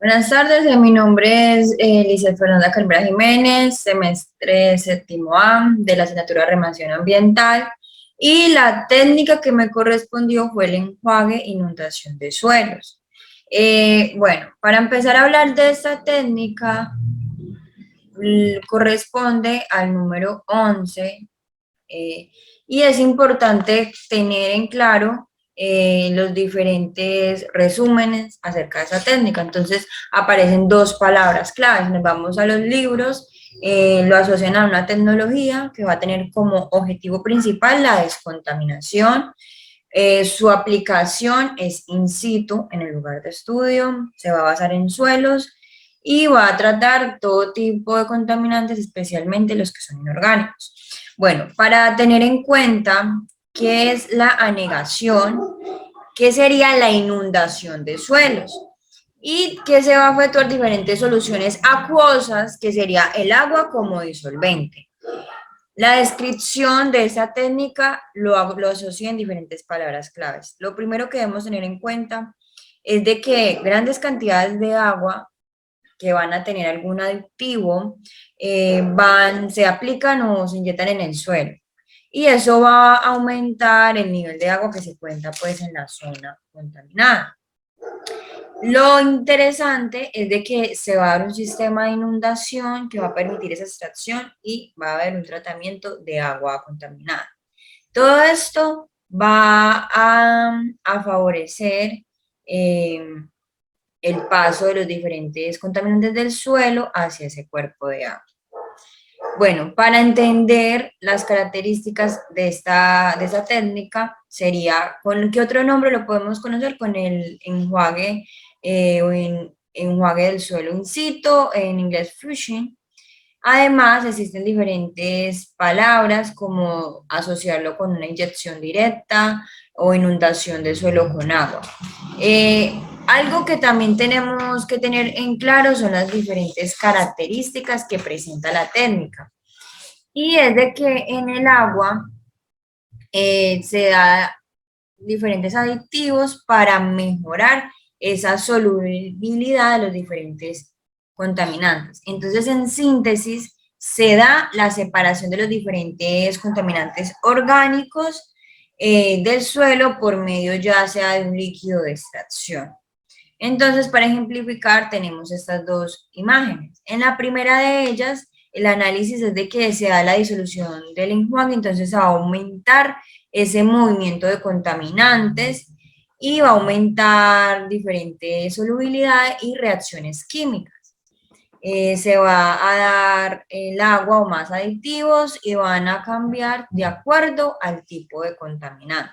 Buenas tardes, mi nombre es Lizeth Fernanda Calvera Jiménez, semestre séptimo A de la asignatura Remación Ambiental, y la técnica que me correspondió fue el enjuague e inundación de suelos. Bueno, para empezar a hablar de esta técnica, corresponde al número 11, eh, y es importante tener en claro los diferentes resúmenes acerca de esa técnica. Entonces aparecen dos palabras claves. Nos vamos a los libros, lo asocian a una tecnología que va a tener como objetivo principal la descontaminación. Su aplicación es in situ, en el lugar de estudio, se va a basar en suelos y va a tratar todo tipo de contaminantes, especialmente los que son inorgánicos. Bueno, para tener en cuenta qué es la anegación, qué sería la inundación de suelos y qué se va a efectuar diferentes soluciones acuosas, que sería el agua como disolvente. La descripción de esta técnica lo asocia en diferentes palabras claves. Lo primero que debemos tener en cuenta es de que grandes cantidades de agua que van a tener algún aditivo se aplican o se inyectan en el suelo. Y eso va a aumentar el nivel de agua que se cuenta pues en la zona contaminada. Lo interesante es de que se va a dar un sistema de inundación que va a permitir esa extracción y va a haber un tratamiento de agua contaminada. Todo esto va a favorecer eh, el paso de los diferentes contaminantes del suelo hacia ese cuerpo de agua. Bueno, para entender las características de esta técnica, sería, ¿con qué otro nombre lo podemos conocer? Con el enjuague enjuague del suelo in situ, en inglés flushing. Además, existen diferentes palabras como asociarlo con una inyección directa o inundación del suelo con agua. Algo que también tenemos que tener en claro son las diferentes características que presenta la técnica. Y es de que en el agua se da diferentes aditivos para mejorar esa solubilidad de los diferentes contaminantes. Entonces, en síntesis, se da la separación de los diferentes contaminantes orgánicos del suelo por medio ya sea de un líquido de extracción. Entonces, para ejemplificar, tenemos estas dos imágenes. En la primera de ellas, el análisis es de que se da la disolución del enjuague, entonces va a aumentar ese movimiento de contaminantes y va a aumentar diferentes solubilidades y reacciones químicas. Se va a dar el agua o más aditivos y van a cambiar de acuerdo al tipo de contaminante.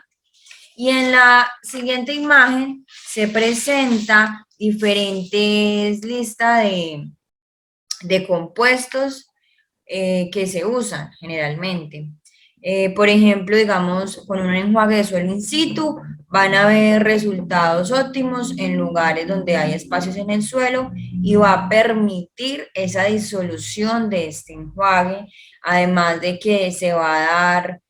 Y en la siguiente imagen se presenta diferentes listas de compuestos que se usan generalmente. Por ejemplo, digamos, con un enjuague de suelo in situ van a haber resultados óptimos en lugares donde hay espacios en el suelo y va a permitir esa disolución de este enjuague, además de que se va a dar,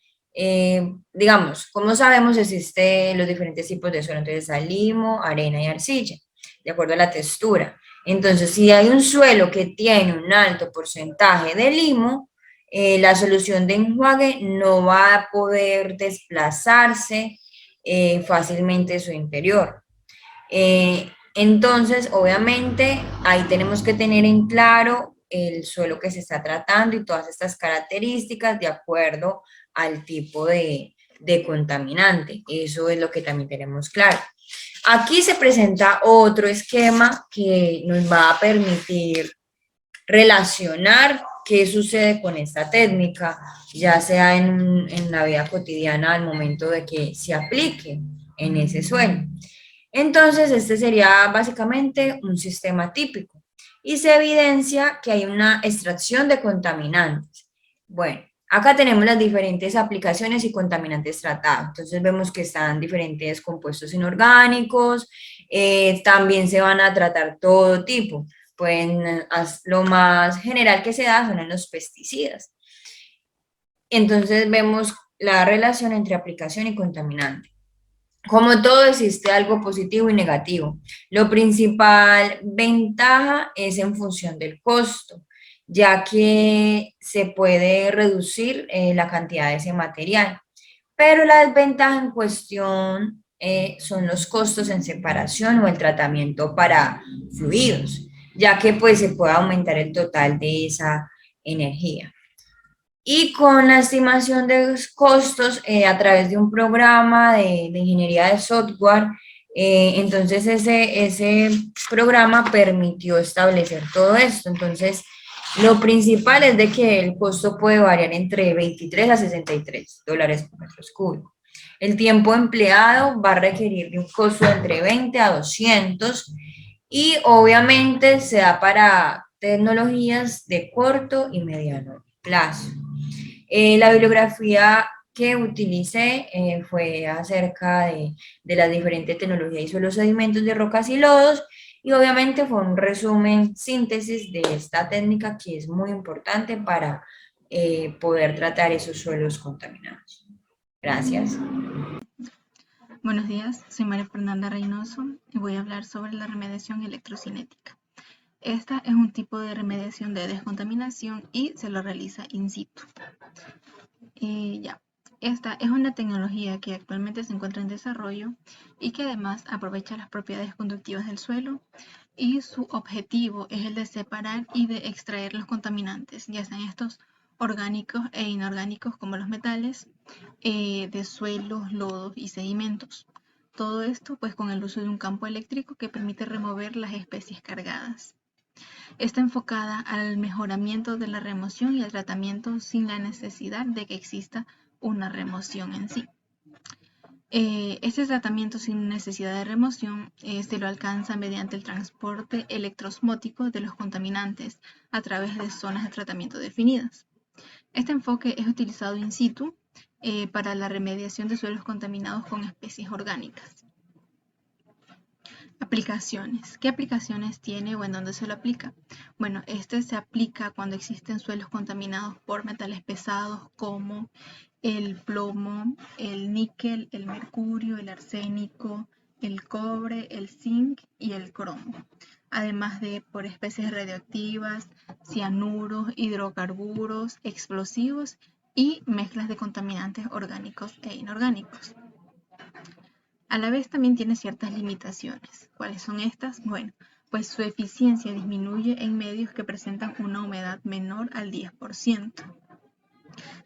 digamos, como sabemos, existen los diferentes tipos de suelo, entonces hay limo, arena y arcilla, de acuerdo a la textura. Entonces, si hay un suelo que tiene un alto porcentaje de limo, la solución de enjuague no va a poder desplazarse fácilmente de su interior. Entonces, obviamente, ahí tenemos que tener en claro el suelo que se está tratando y todas estas características de acuerdo al tipo de contaminante. Eso es lo que también tenemos claro. Aquí se presenta otro esquema que nos va a permitir relacionar qué sucede con esta técnica, ya sea en la vida cotidiana al momento de que se aplique en ese suelo. Entonces, este sería básicamente un sistema típico y se evidencia que hay una extracción de contaminantes. Bueno, acá tenemos las diferentes aplicaciones y contaminantes tratados. Entonces vemos que están diferentes compuestos inorgánicos, también se van a tratar todo tipo. Pues lo más general que se da son en los pesticidas. Entonces vemos la relación entre aplicación y contaminante. Como todo existe algo positivo y negativo. Lo principal ventaja es en función del costo, ya que se puede reducir la cantidad de ese material. Pero la desventaja en cuestión son los costos en separación o el tratamiento para fluidos, ya que pues se puede aumentar el total de esa energía. Y con la estimación de los costos a través de un programa de ingeniería de software, entonces ese programa permitió establecer todo esto. Entonces, lo principal es de que el costo puede variar entre 23 a $63 por metro cúbico. El tiempo empleado va a requerir de un costo de entre 20 a 200 y obviamente se da para tecnologías de corto y mediano plazo. La bibliografía que utilicé fue acerca de las diferentes tecnologías y suelos sedimentos de rocas y lodos, y obviamente fue un resumen, síntesis de esta técnica que es muy importante para poder tratar esos suelos contaminados. Gracias. Buenos días, soy María Fernanda Reynoso y voy a hablar sobre la remediación electrocinética. Esta es un tipo de remediación de descontaminación y se lo realiza in situ. Esta es una tecnología que actualmente se encuentra en desarrollo y que además aprovecha las propiedades conductivas del suelo, y su objetivo es el de separar y de extraer los contaminantes, ya sean estos orgánicos e inorgánicos como los metales, de suelos, lodos y sedimentos. Todo esto pues con el uso de un campo eléctrico que permite remover las especies cargadas. Está enfocada al mejoramiento de la remoción y el tratamiento sin la necesidad de que exista una remoción en sí. Este tratamiento sin necesidad de remoción se lo alcanza mediante el transporte electroosmótico de los contaminantes a través de zonas de tratamiento definidas. Este enfoque es utilizado in situ para la remediación de suelos contaminados con especies orgánicas. Aplicaciones. ¿Qué aplicaciones tiene o en dónde se lo aplica? Bueno, este se aplica cuando existen suelos contaminados por metales pesados como el plomo, el níquel, el mercurio, el arsénico, el cobre, el zinc y el cromo. Además de por especies radioactivas, cianuros, hidrocarburos, explosivos y mezclas de contaminantes orgánicos e inorgánicos. A la vez también tiene ciertas limitaciones. ¿Cuáles son estas? Bueno, pues su eficiencia disminuye en medios que presentan una humedad menor al 10%.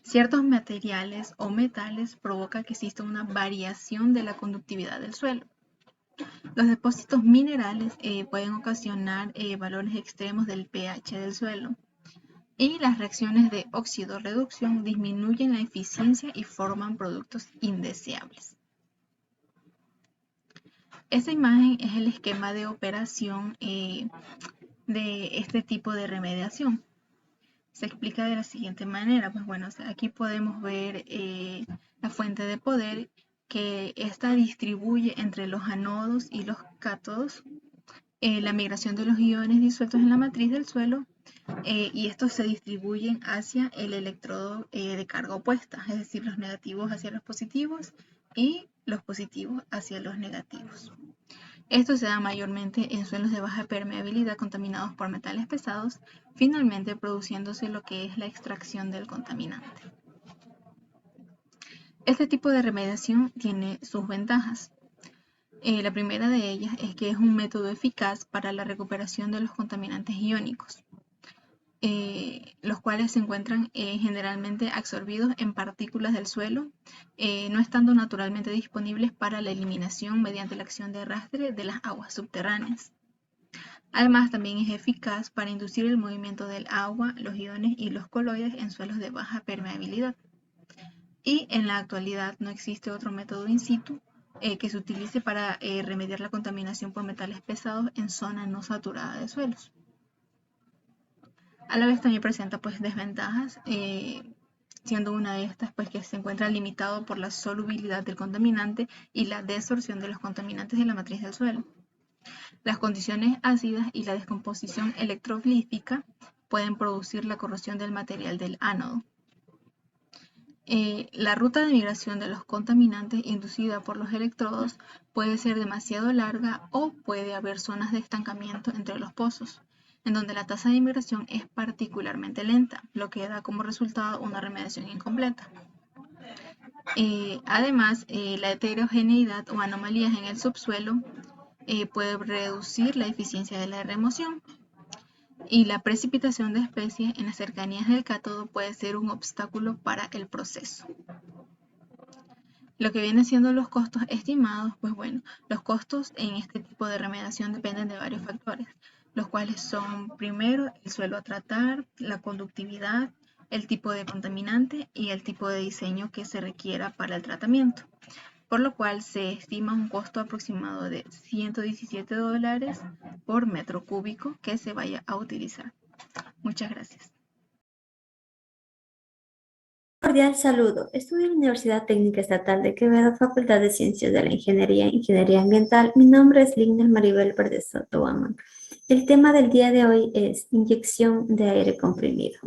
Ciertos materiales o metales provocan que exista una variación de la conductividad del suelo. Los depósitos minerales pueden ocasionar valores extremos del pH del suelo. Y las reacciones de óxido-reducción disminuyen la eficiencia y forman productos indeseables. Esta imagen es el esquema de operación de este tipo de remediación. Se explica de la siguiente manera. Pues bueno, aquí podemos ver la fuente de poder, que esta distribuye entre los anodos y los cátodos la migración de los iones disueltos en la matriz del suelo, y estos se distribuyen hacia el electrodo de carga opuesta, es decir, los negativos hacia los positivos y los positivos hacia los negativos. Esto se da mayormente en suelos de baja permeabilidad contaminados por metales pesados, finalmente produciéndose lo que es la extracción del contaminante. Este tipo de remediación tiene sus ventajas. La primera de ellas es que es un método eficaz para la recuperación de los contaminantes iónicos, los cuales se encuentran generalmente absorbidos en partículas del suelo, no estando naturalmente disponibles para la eliminación mediante la acción de arrastre de las aguas subterráneas. Además, también es eficaz para inducir el movimiento del agua, los iones y los coloides en suelos de baja permeabilidad. Y en la actualidad no existe otro método in situ que se utilice para remediar la contaminación por metales pesados en zona no saturada de suelos. A la vez también presenta pues desventajas, siendo una de estas pues que se encuentra limitado por la solubilidad del contaminante y la desorción de los contaminantes de la matriz del suelo. Las condiciones ácidas y la descomposición electrolítica pueden producir la corrosión del material del ánodo. La ruta de migración de los contaminantes inducida por los electrodos puede ser demasiado larga o puede haber zonas de estancamiento entre los pozos, en donde la tasa de migración es particularmente lenta, lo que da como resultado una remediación incompleta. Además, la heterogeneidad o anomalías en el subsuelo puede reducir la eficiencia de la remoción. Y la precipitación de especies en las cercanías del cátodo puede ser un obstáculo para el proceso. Lo que viene siendo los costos estimados, pues bueno, los costos en este tipo de remediación dependen de varios factores, los cuales son primero el suelo a tratar, la conductividad, el tipo de contaminante y el tipo de diseño que se requiera para el tratamiento, por lo cual se estima un costo aproximado de $117 por metro cúbico que se vaya a utilizar. Muchas gracias. Cordial saludo. Estudio en la Universidad Técnica Estatal de Quevedo, Facultad de Ciencias de la Ingeniería Ambiental. Mi nombre es Lina Maribel Verde Soto Guamán. El tema del día de hoy es inyección de aire comprimido.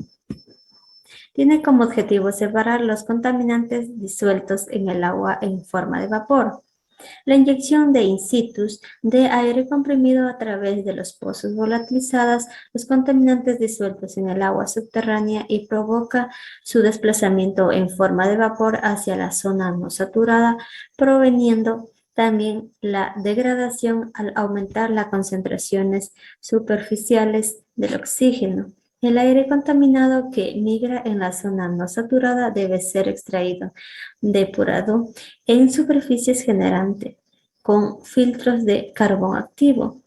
Tiene como objetivo separar los contaminantes disueltos en el agua en forma de vapor. La inyección de in situ de aire comprimido a través de los pozos volatilizados los contaminantes disueltos en el agua subterránea y provoca su desplazamiento en forma de vapor hacia la zona no saturada, proveniendo también la degradación al aumentar las concentraciones superficiales del oxígeno. El aire contaminado que migra en la zona no saturada debe ser extraído, depurado en superficies generantes con filtros de carbón activo.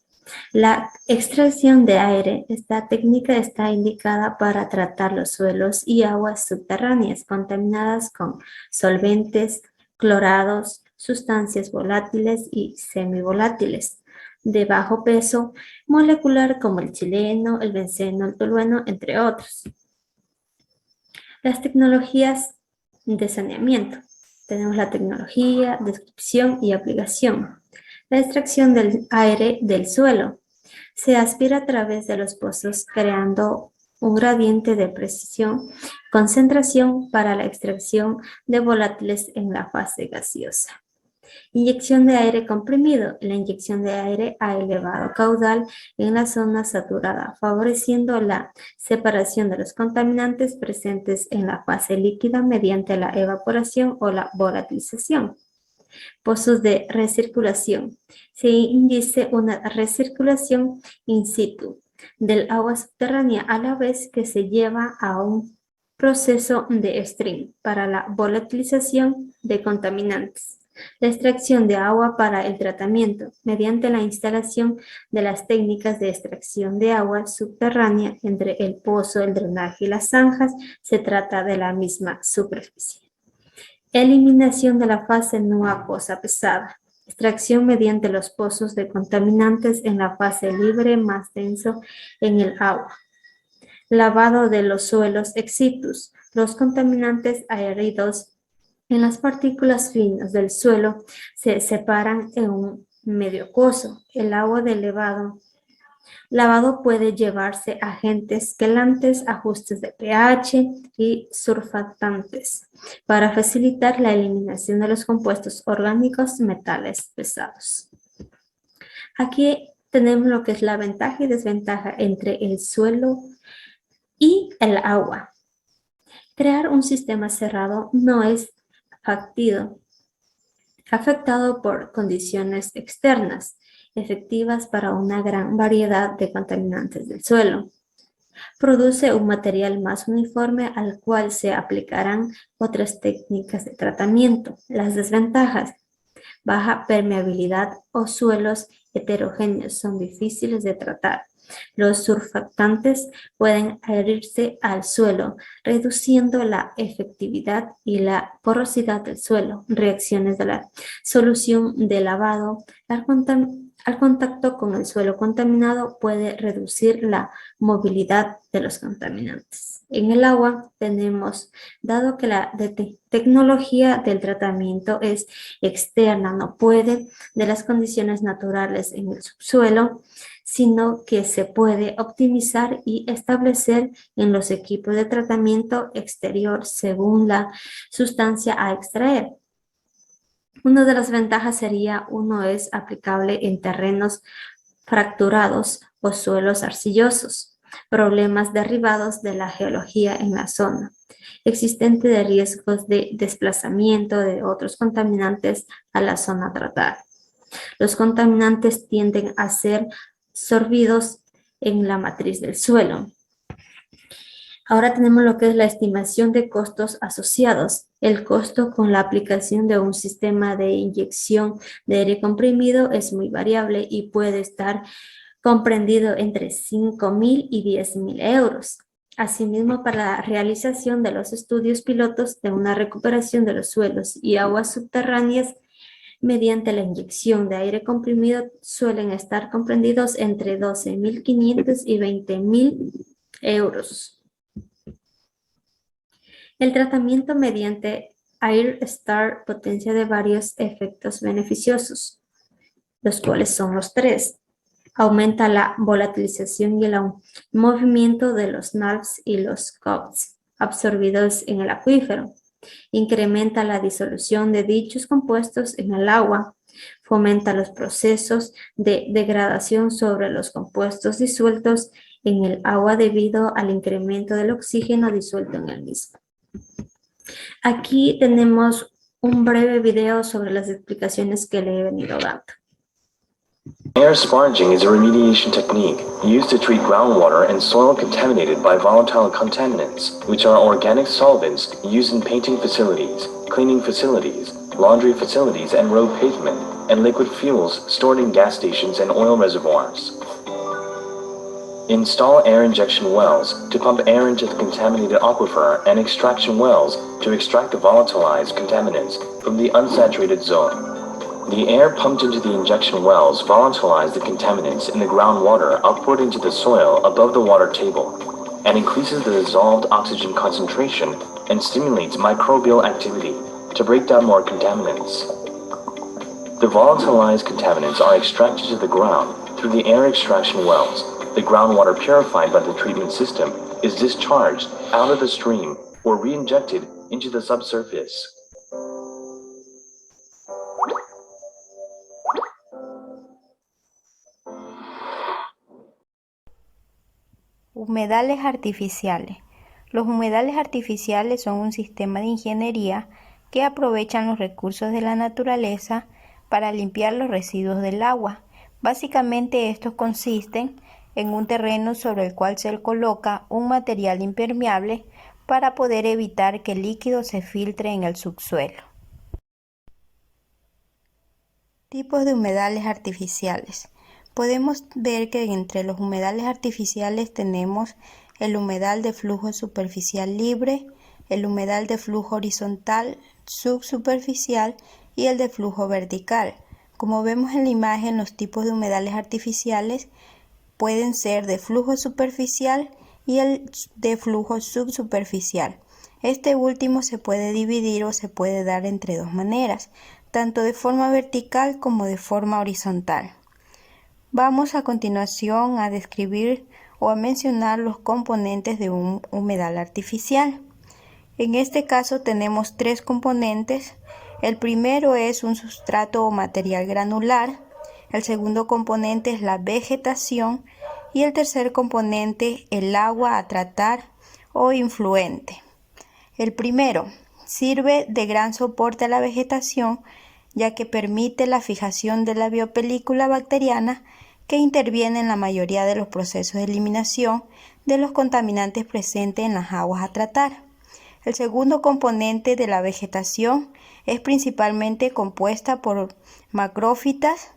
La extracción de aire, esta técnica está indicada para tratar los suelos y aguas subterráneas contaminadas con solventes, clorados, sustancias volátiles y semivolátiles de bajo peso molecular como el chileno, el benceno, el tolueno, entre otros. Las tecnologías de saneamiento. Tenemos la tecnología, descripción y aplicación. La extracción del aire del suelo. Se aspira a través de los pozos creando un gradiente de presión, concentración para la extracción de volátiles en la fase gaseosa. Inyección de aire comprimido. La inyección de aire a elevado caudal en la zona saturada, favoreciendo la separación de los contaminantes presentes en la fase líquida mediante la evaporación o la volatilización. Pozos de recirculación. Se induce una recirculación in situ del agua subterránea a la vez que se lleva a un proceso de stream para la volatilización de contaminantes. La extracción de agua para el tratamiento mediante la instalación de las técnicas de extracción de agua subterránea entre el pozo, el drenaje y las zanjas, se trata de la misma superficie. Eliminación de la fase no acuosa pesada. Extracción mediante los pozos de contaminantes en la fase libre más denso en el agua. Lavado de los suelos ex situ. Los contaminantes adheridos en las partículas finas del suelo se separan en un medio acuoso. El agua de lavado puede llevarse agentes quelantes, ajustes de pH y surfactantes para facilitar la eliminación de los compuestos orgánicos metales pesados. Aquí tenemos lo que es la ventaja y desventaja entre el suelo y el agua. Crear un sistema cerrado no es afectado por condiciones externas efectivas para una gran variedad de contaminantes del suelo. Produce un material más uniforme al cual se aplicarán otras técnicas de tratamiento. Las desventajas: baja permeabilidad o suelos heterogéneos son difíciles de tratar. Los surfactantes pueden adherirse al suelo, reduciendo la efectividad y la porosidad del suelo. Reacciones de la solución de lavado al contacto con el suelo contaminado puede reducir la movilidad de los contaminantes. En el agua tenemos, dado que la tecnología del tratamiento es externa, no puede de las condiciones naturales en el subsuelo, sino que se puede optimizar y establecer en los equipos de tratamiento exterior según la sustancia a extraer. Una de las ventajas sería, uno es aplicable en terrenos fracturados o suelos arcillosos, problemas derivados de la geología en la zona, existente de riesgos de desplazamiento de otros contaminantes a la zona a tratar. Los contaminantes tienden a ser sorbidos en la matriz del suelo. Ahora tenemos lo que es la estimación de costos asociados. El costo con la aplicación de un sistema de inyección de aire comprimido es muy variable y puede estar comprendido entre 5.000 y 10.000 euros. Asimismo, para la realización de los estudios pilotos de una recuperación de los suelos y aguas subterráneas mediante la inyección de aire comprimido suelen estar comprendidos entre 12.500 y 20.000 euros. El tratamiento mediante AirStar potencia de varios efectos beneficiosos, los cuales son los tres. Aumenta la volatilización y el movimiento de los NALs y los COPs absorbidos en el acuífero. Incrementa la disolución de dichos compuestos en el agua. Fomenta los procesos de degradación sobre los compuestos disueltos en el agua debido al incremento del oxígeno disuelto en el mismo. Aquí tenemos un breve video sobre las explicaciones que le he venido dando. Air sparging is a remediation technique used to treat groundwater and soil contaminated by volatile contaminants, which are organic solvents used in painting facilities, cleaning facilities, laundry facilities and road pavement, and liquid fuels stored in gas stations and oil reservoirs. Install air injection wells to pump air into the contaminated aquifer and extraction wells to extract the volatilized contaminants from the unsaturated zone. The air pumped into the injection wells volatilize the contaminants in the groundwater upward into the soil above the water table and increases the dissolved oxygen concentration and stimulates microbial activity to break down more contaminants. The volatilized contaminants are extracted to the ground through the air extraction wells. The groundwater purified by the treatment system is discharged out of the stream or re-injected into the subsurface. Humedales artificiales. Los humedales artificiales son un sistema de ingeniería que aprovechan los recursos de la naturaleza para limpiar los residuos del agua. Básicamente estos consisten en un terreno sobre el cual se coloca un material impermeable para poder evitar que el líquido se filtre en el subsuelo. Tipos de humedales artificiales. Podemos ver que entre los humedales artificiales tenemos el humedal de flujo superficial libre, el humedal de flujo horizontal subsuperficial y el de flujo vertical. Como vemos en la imagen, los tipos de humedales artificiales pueden ser de flujo superficial y el de flujo subsuperficial. Este último se puede dividir o se puede dar entre dos maneras, tanto de forma vertical como de forma horizontal. Vamos a continuación a describir o a mencionar los componentes de un humedal artificial. En este caso tenemos tres componentes. El primero es un sustrato o material granular. El segundo componente es la vegetación y el tercer componente el agua a tratar o influente. El primero sirve de gran soporte a la vegetación ya que permite la fijación de la biopelícula bacteriana que interviene en la mayoría de los procesos de eliminación de los contaminantes presentes en las aguas a tratar. El segundo componente de la vegetación es principalmente compuesta por macrófitas.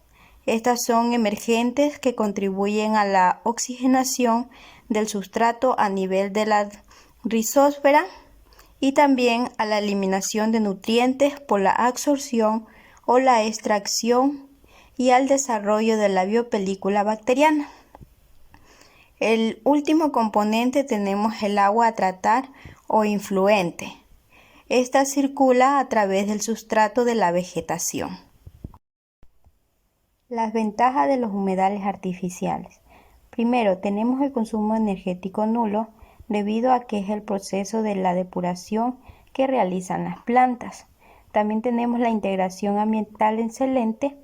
Estas son emergentes que contribuyen a la oxigenación del sustrato a nivel de la rizósfera y también a la eliminación de nutrientes por la absorción o la extracción y al desarrollo de la biopelícula bacteriana. El último componente tenemos el agua a tratar o influente. Esta circula a través del sustrato de la vegetación. Las ventajas de los humedales artificiales. Primero, tenemos el consumo energético nulo debido a que es el proceso de la depuración que realizan las plantas. También tenemos la integración ambiental excelente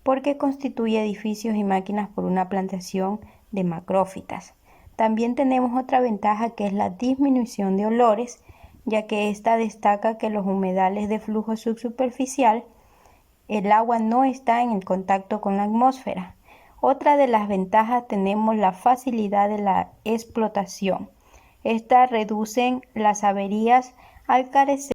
porque constituye edificios y máquinas por una plantación de macrófitas. También tenemos otra ventaja que es la disminución de olores, ya que esta destaca que los humedales de flujo subsuperficial, el agua no está en el contacto con la atmósfera. Otra de las ventajas tenemos la facilidad de la explotación. Estas reducen las averías al carecer